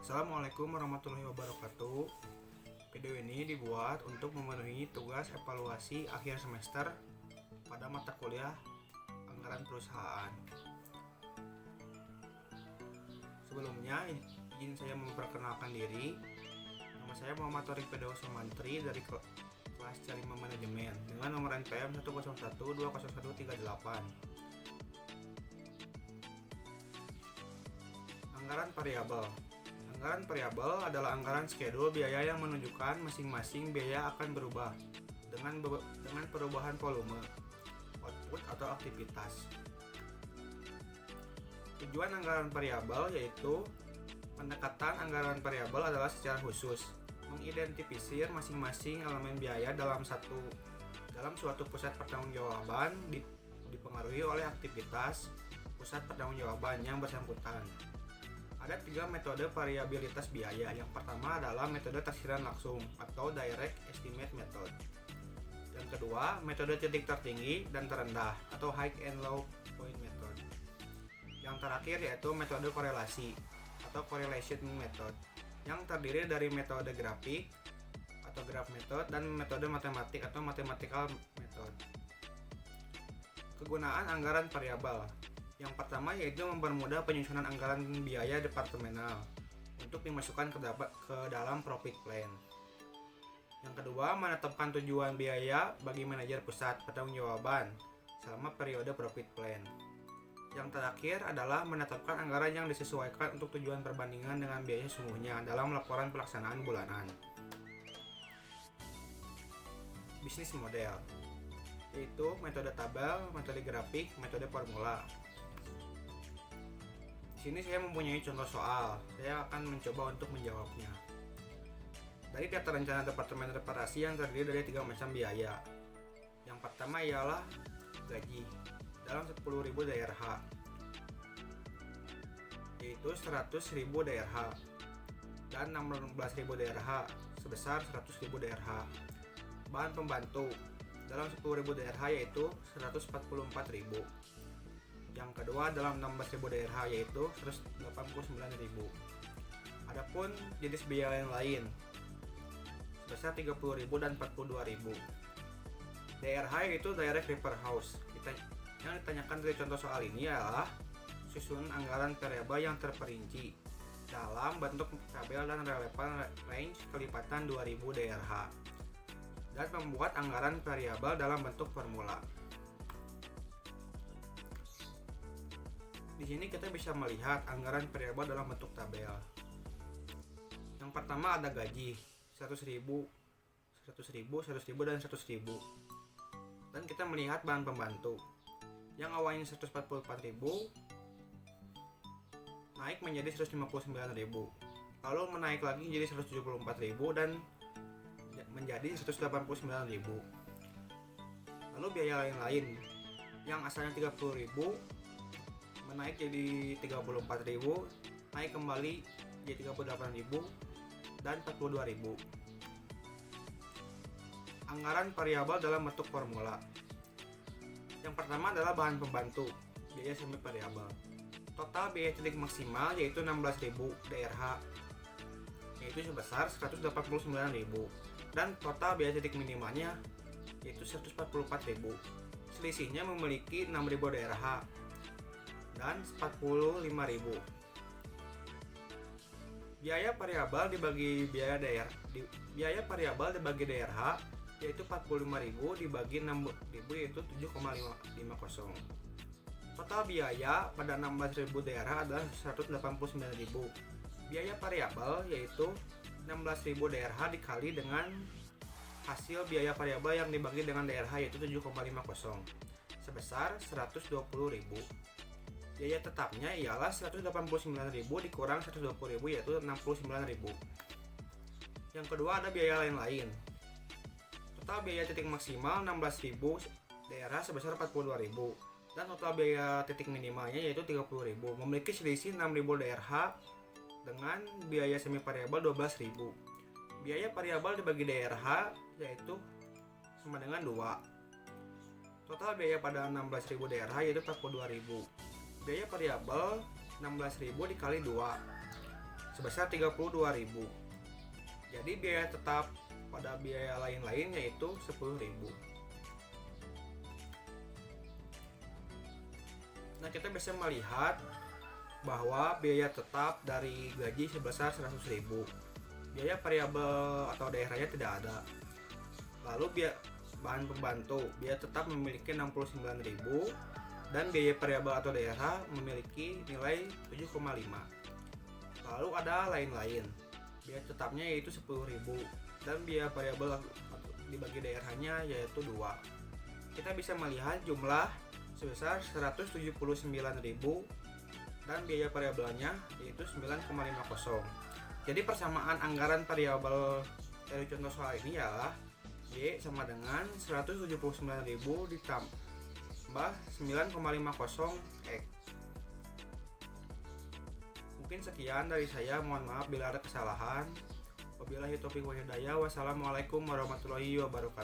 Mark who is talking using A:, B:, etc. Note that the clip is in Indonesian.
A: Assalamualaikum warahmatullahi wabarakatuh. Video ini dibuat untuk memenuhi tugas evaluasi akhir semester pada mata kuliah anggaran perusahaan. Sebelumnya, izin saya memperkenalkan diri. Nama saya Muhammad Thoriq Pedawa Sumantri dari kelas C5 Manajemen dengan nomor NPM 101200138. Anggaran variabel. Anggaran variabel adalah anggaran skedul biaya yang menunjukkan masing-masing biaya akan berubah dengan perubahan volume, output atau aktivitas. Tujuan anggaran variabel yaitu pendekatan anggaran variabel adalah secara khusus mengidentifikasi masing-masing elemen biaya dalam suatu pusat pertanggungjawaban dipengaruhi oleh aktivitas pusat pertanggungjawaban yang bersangkutan. Ada 3 metode variabilitas biaya. Yang pertama adalah metode taksiran langsung atau direct estimate method. Yang kedua, metode titik tertinggi dan terendah atau high and low point method. Yang terakhir yaitu metode korelasi atau correlation method yang terdiri dari metode grafik atau graph method dan metode matematik atau mathematical method. Kegunaan anggaran variabel. Yang pertama yaitu mempermudah penyusunan anggaran biaya departemenal untuk dimasukkan ke dalam profit plan. Yang kedua, menetapkan tujuan biaya bagi manajer pusat pertanggungjawaban selama periode profit plan. Yang terakhir adalah menetapkan anggaran yang disesuaikan untuk tujuan perbandingan dengan biaya sesungguhnya dalam laporan pelaksanaan bulanan. Bisnis model yaitu metode tabel, metode grafik, metode formula. Di sini saya mempunyai contoh soal. Saya akan mencoba untuk menjawabnya. Dari data rencana departemen reparasi yang terdiri dari 3 macam biaya. Yang pertama ialah gaji dalam 10.000 DRH, yaitu 100.000 DRH, dan 16.000 DRH sebesar 100.000 DRH. Bahan pembantu dalam 10.000 DRH yaitu 144.000. Yang kedua dalam 16.000 DRH yaitu 189.000. Adapun jenis biaya yang lain sebesar 30.000 dan 42.000. DRH yaitu direct repair house. Yang ditanyakan dari contoh soal ini adalah susunan anggaran variabel yang terperinci dalam bentuk tabel dan relevan range kelipatan 2000 DRH dan membuat anggaran variabel dalam bentuk formula. Di sini kita bisa melihat anggaran variabel dalam bentuk tabel. Yang pertama ada gaji 100.000, 100.000, dan 100.000. Dan kita melihat bahan pembantu yang awalnya 144.000 naik menjadi 159.000. Lalu menaik lagi menjadi 174.000 dan menjadi 189.000. Lalu biaya lain-lain yang asalnya 30.000 menaik jadi 34.000, naik kembali jadi 38.000 dan 42.000. Anggaran variabel dalam bentuk formula. Yang pertama adalah bahan pembantu, biaya semi variabel. Total biaya titik maksimal yaitu 16.000 DRH, yaitu sebesar 189.000, dan total biaya titik minimalnya yaitu 144.000. Selisihnya memiliki 6.000 DRH dan 45.000. Biaya variabel dibagi biaya variabel dibagi DRH yaitu 45.000 dibagi 6.000 yaitu 7,50. Total biaya pada 16.000 DRH adalah 189.000. Biaya variabel yaitu 16.000 DRH dikali dengan hasil biaya variabel yang dibagi dengan DRH yaitu 7,50 sebesar 120.000. Biaya tetapnya ialah 189.000 dikurang 120.000 yaitu 69.000. Yang kedua ada biaya lain-lain. Total biaya titik maksimal 16.000 DRH sebesar 42.000 dan total biaya titik minimalnya yaitu 30.000. Memiliki selisih 6.000 DRH dengan biaya semi variabel 12.000. Biaya variabel dibagi DRH yaitu sama dengan 2. Total biaya pada 16.000 DRH yaitu 42.000. Biaya variabel 16.000 dikali 2 sebesar 32.000. Jadi biaya tetap pada biaya lain-lain yaitu 10.000. Nah, kita bisa melihat bahwa biaya tetap dari gaji sebesar 100.000. Biaya variabel atau daerahnya tidak ada. Lalu biaya bahan pembantu, biaya tetap memiliki 69.000 dan biaya variabel atau daerah memiliki nilai 7,5. Lalu ada lain-lain. Biaya tetapnya yaitu 10.000 dan biaya variabel dibagi daerahnya yaitu 2. Kita bisa melihat jumlah sebesar 179.000 dan biaya variabelnya yaitu 9,50. Jadi persamaan anggaran variabel dari contoh soal ini ialah Y sama dengan 179.000 ditambah 9,50 X. Mungkin sekian dari saya, mohon maaf bila ada kesalahan. Wabillahi taufiq wal hidayah. Wassalamualaikum warahmatullahi wabarakatuh.